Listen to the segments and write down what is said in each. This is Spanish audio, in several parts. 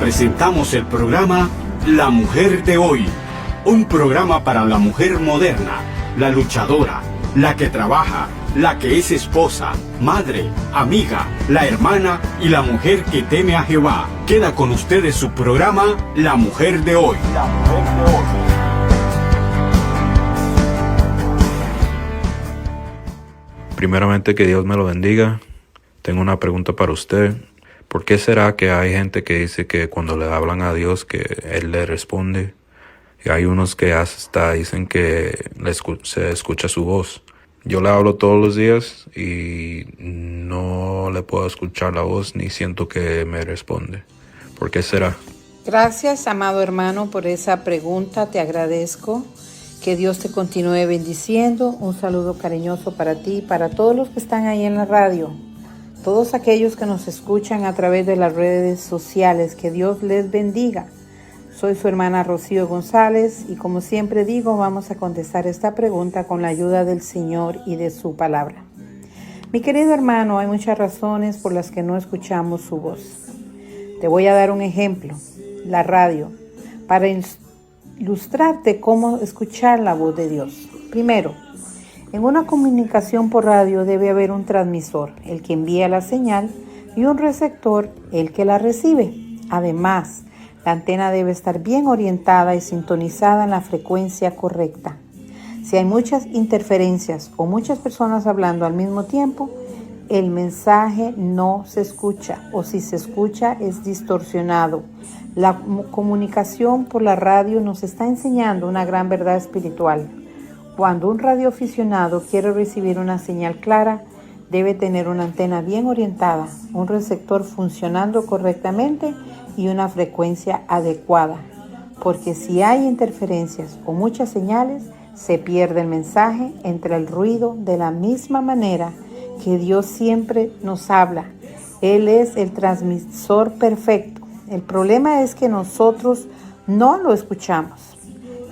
presentamos el programa La Mujer de Hoy, un programa para la mujer moderna, la luchadora, la que trabaja, la que es esposa, madre, amiga, la hermana y la mujer que teme a Jehová. Queda con ustedes su programa La Mujer de Hoy. La Mujer de Hoy. Primeramente, que Dios me lo bendiga. Tengo una pregunta para usted. ¿Por qué será que hay gente que dice que cuando le hablan a Dios que Él le responde? Y hay unos que hasta dicen que se escucha su voz. Yo le hablo todos los días y no le puedo escuchar la voz ni siento que me responde. ¿Por qué será? Gracias, amado hermano, por esa pregunta. Te agradezco. Que Dios te continúe bendiciendo. Un saludo cariñoso para ti y para todos los que están ahí en la radio. Todos aquellos que nos escuchan a través de las redes sociales. Que Dios les bendiga. Soy su hermana Rocío González y como siempre digo, vamos a contestar esta pregunta con la ayuda del Señor y de su palabra. Mi querido hermano, hay muchas razones por las que no escuchamos su voz. Te voy a dar un ejemplo, la radio, para ilustrarte cómo escuchar la voz de Dios. Primero, en una comunicación por radio debe haber un transmisor, el que envía la señal, y un receptor, el que la recibe. Además, la antena debe estar bien orientada y sintonizada en la frecuencia correcta. Si hay muchas interferencias o muchas personas hablando al mismo tiempo, el mensaje no se escucha, o si se escucha es distorsionado. La comunicación por la radio nos está enseñando una gran verdad espiritual. Cuando un radioaficionado quiere recibir una señal clara, debe tener una antena bien orientada, un receptor funcionando correctamente y una frecuencia adecuada, porque si hay interferencias o muchas señales, se pierde el mensaje entre el ruido. De la misma manera que Dios siempre nos habla, Él es el transmisor perfecto. El problema es que nosotros no lo escuchamos.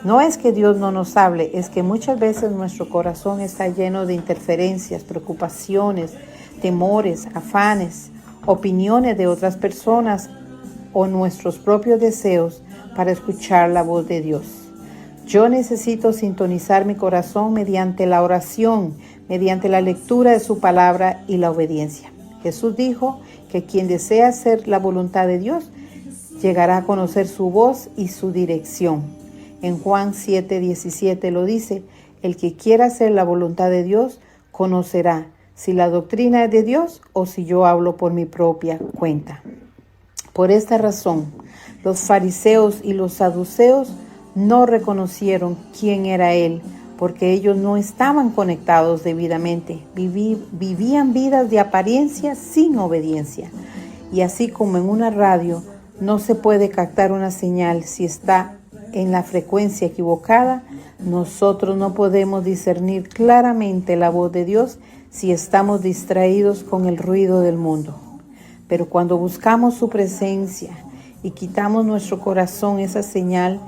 No es que Dios no nos hable, es que muchas veces nuestro corazón está lleno de interferencias, preocupaciones, temores, afanes, opiniones de otras personas o nuestros propios deseos para escuchar la voz de Dios. Yo necesito sintonizar mi corazón mediante la oración, mediante la lectura de su palabra y la obediencia. Jesús dijo que quien desea hacer la voluntad de Dios llegará a conocer su voz y su dirección. En Juan 7:17 lo dice: el que quiera hacer la voluntad de Dios conocerá si la doctrina es de Dios o si yo hablo por mi propia cuenta. Por esta razón, los fariseos y los saduceos no reconocieron quién era Él, porque ellos no estaban conectados debidamente, vivían vidas de apariencia sin obediencia. Y así como en una radio no se puede captar una señal si está en la frecuencia equivocada, nosotros no podemos discernir claramente la voz de Dios si estamos distraídos con el ruido del mundo. Pero cuando buscamos su presencia y quitamos nuestro corazón, esa señal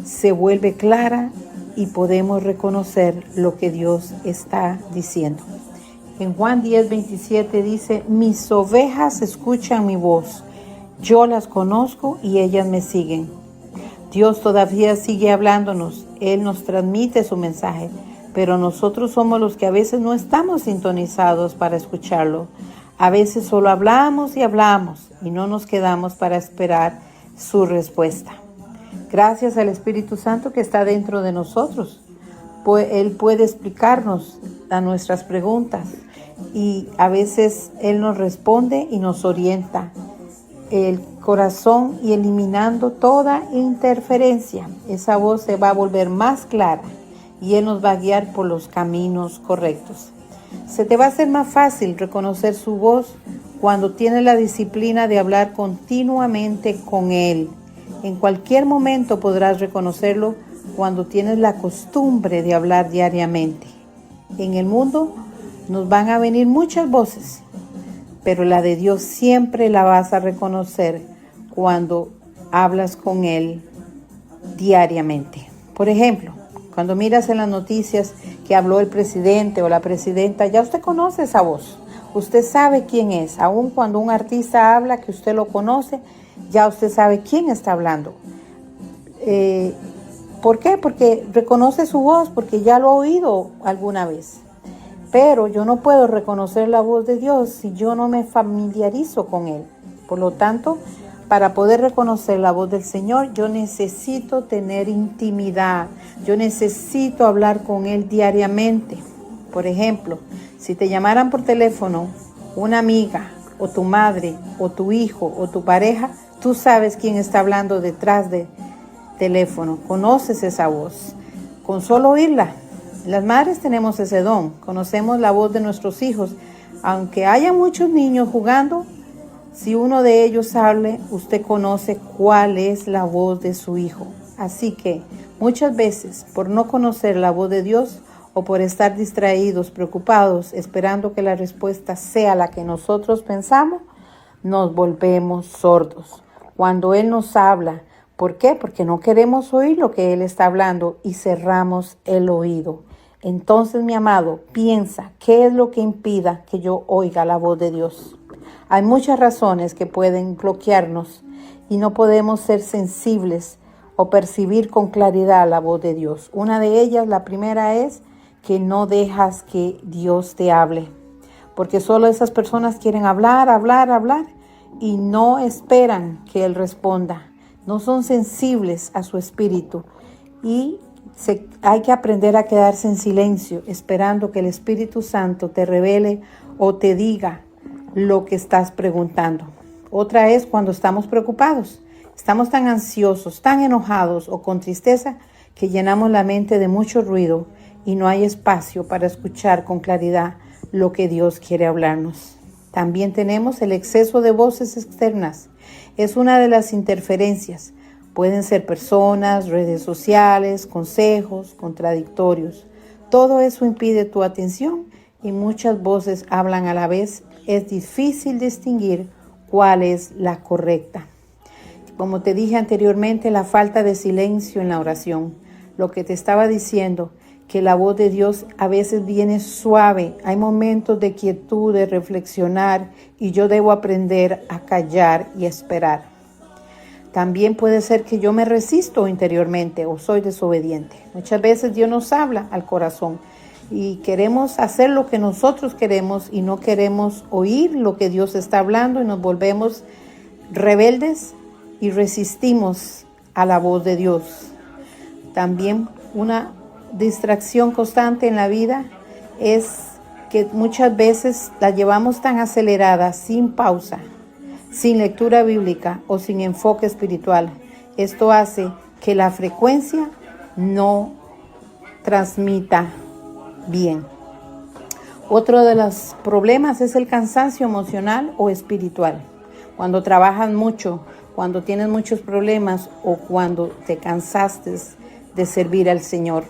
se vuelve clara y podemos reconocer lo que Dios está diciendo. En Juan 10:27 dice: mis ovejas escuchan mi voz, yo las conozco y ellas me siguen. Dios todavía sigue hablándonos, Él nos transmite su mensaje, pero nosotros somos los que a veces no estamos sintonizados para escucharlo. A veces solo hablamos y no nos quedamos para esperar su respuesta. Gracias al Espíritu Santo que está dentro de nosotros, pues Él puede explicarnos a nuestras preguntas y a veces Él nos responde y nos orienta el corazón y eliminando toda interferencia. Esa voz se va a volver más clara y Él nos va a guiar por los caminos correctos. Se te va a hacer más fácil reconocer su voz cuando tienes la disciplina de hablar continuamente con Él. En cualquier momento podrás reconocerlo cuando tienes la costumbre de hablar diariamente. En el mundo nos van a venir muchas voces, pero la de Dios siempre la vas a reconocer cuando hablas con Él diariamente. Por ejemplo, cuando miras en las noticias que habló el presidente o la presidenta, ya usted conoce esa voz. Usted sabe quién es. Aun cuando un artista habla que usted lo conoce, ya usted sabe quién está hablando. ¿Por qué? Porque reconoce su voz, porque ya lo ha oído alguna vez. Pero yo no puedo reconocer la voz de Dios si yo no me familiarizo con Él. Por lo tanto, para poder reconocer la voz del Señor, yo necesito tener intimidad. Yo necesito hablar con Él diariamente. Por ejemplo, si te llamaran por teléfono una amiga, o tu madre, o tu hijo, o tu pareja, tú sabes quién está hablando detrás del teléfono. Conoces esa voz. Con solo oírla. Las madres tenemos ese don. Conocemos la voz de nuestros hijos. Aunque haya muchos niños jugando, si uno de ellos hable, usted conoce cuál es la voz de su hijo. Así que muchas veces, por no conocer la voz de Dios o por estar distraídos, preocupados, esperando que la respuesta sea la que nosotros pensamos, nos volvemos sordos. Cuando Él nos habla, ¿por qué? Porque no queremos oír lo que Él está hablando y cerramos el oído. Entonces, mi amado, piensa, ¿qué es lo que impida que yo oiga la voz de Dios? Hay muchas razones que pueden bloquearnos y no podemos ser sensibles o percibir con claridad la voz de Dios. Una de ellas, la primera, es que no dejas que Dios te hable. Porque solo esas personas quieren hablar y no esperan que Él responda. No son sensibles a su espíritu y hay que aprender a quedarse en silencio, esperando que el Espíritu Santo te revele o te diga lo que estás preguntando. Otra es cuando estamos preocupados, estamos tan ansiosos, tan enojados o con tristeza que llenamos la mente de mucho ruido y no hay espacio para escuchar con claridad lo que Dios quiere hablarnos. También tenemos el exceso de voces externas. Es una de las interferencias. Pueden ser personas, redes sociales, consejos, contradictorios. Todo eso impide tu atención y muchas voces hablan a la vez. Es difícil distinguir cuál es la correcta. Como te dije anteriormente, la falta de silencio en la oración. Lo que te estaba diciendo, que la voz de Dios a veces viene suave. Hay momentos de quietud, de reflexionar, y yo debo aprender a callar y esperar. También puede ser que yo me resisto interiormente o soy desobediente. Muchas veces Dios nos habla al corazón y queremos hacer lo que nosotros queremos y no queremos oír lo que Dios está hablando y nos volvemos rebeldes y resistimos a la voz de Dios. También una distracción constante en la vida es que muchas veces la llevamos tan acelerada, sin pausa, sin lectura bíblica o sin enfoque espiritual. Esto hace que la frecuencia no transmita bien. Otro de los problemas es el cansancio emocional o espiritual. Cuando trabajas mucho, cuando tienes muchos problemas o cuando te cansaste de servir al Señor.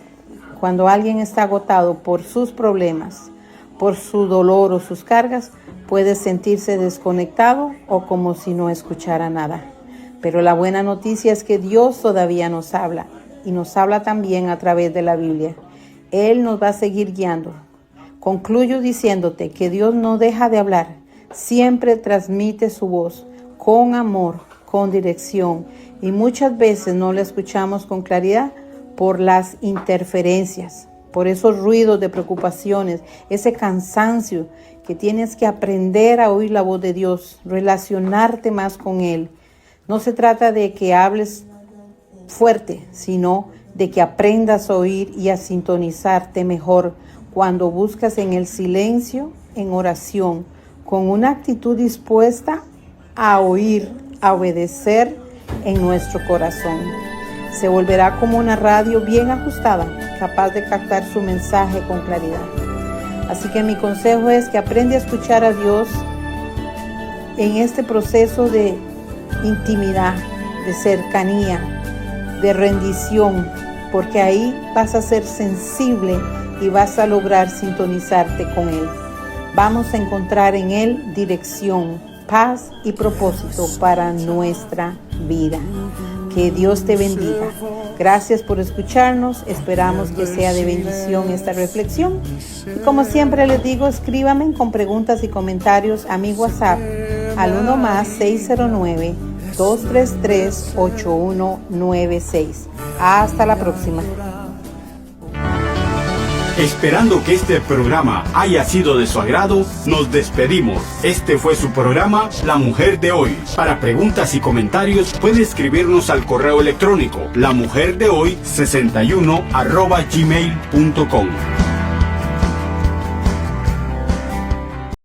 Cuando alguien está agotado por sus problemas, por su dolor o sus cargas, puede sentirse desconectado o como si no escuchara nada. Pero la buena noticia es que Dios todavía nos habla y nos habla también a través de la Biblia. Él nos va a seguir guiando. Concluyo diciéndote que Dios no deja de hablar, siempre transmite su voz con amor, con dirección, y muchas veces no la escuchamos con claridad por las interferencias, por esos ruidos de preocupaciones, ese cansancio que tienes que aprender a oír la voz de Dios, relacionarte más con Él. No se trata de que hables fuerte, sino de que aprendas a oír y a sintonizarte mejor cuando buscas en el silencio, en oración, con una actitud dispuesta a oír, a obedecer en nuestro corazón. Se volverá como una radio bien ajustada, capaz de captar su mensaje con claridad. Así que mi consejo es que aprende a escuchar a Dios en este proceso de intimidad, de cercanía, de rendición, porque ahí vas a ser sensible y vas a lograr sintonizarte con Él. Vamos a encontrar en Él dirección, paz y propósito para nuestra vida. Que Dios te bendiga. Gracias por escucharnos. Esperamos que sea de bendición esta reflexión. Y como siempre les digo, escríbanme con preguntas y comentarios a mi WhatsApp al 1+609 233-8196. Hasta la próxima. Esperando que este programa haya sido de su agrado, nos despedimos. Este fue su programa La Mujer de Hoy. Para preguntas y comentarios puede escribirnos al correo electrónico lamujerdehoy61@gmail.com.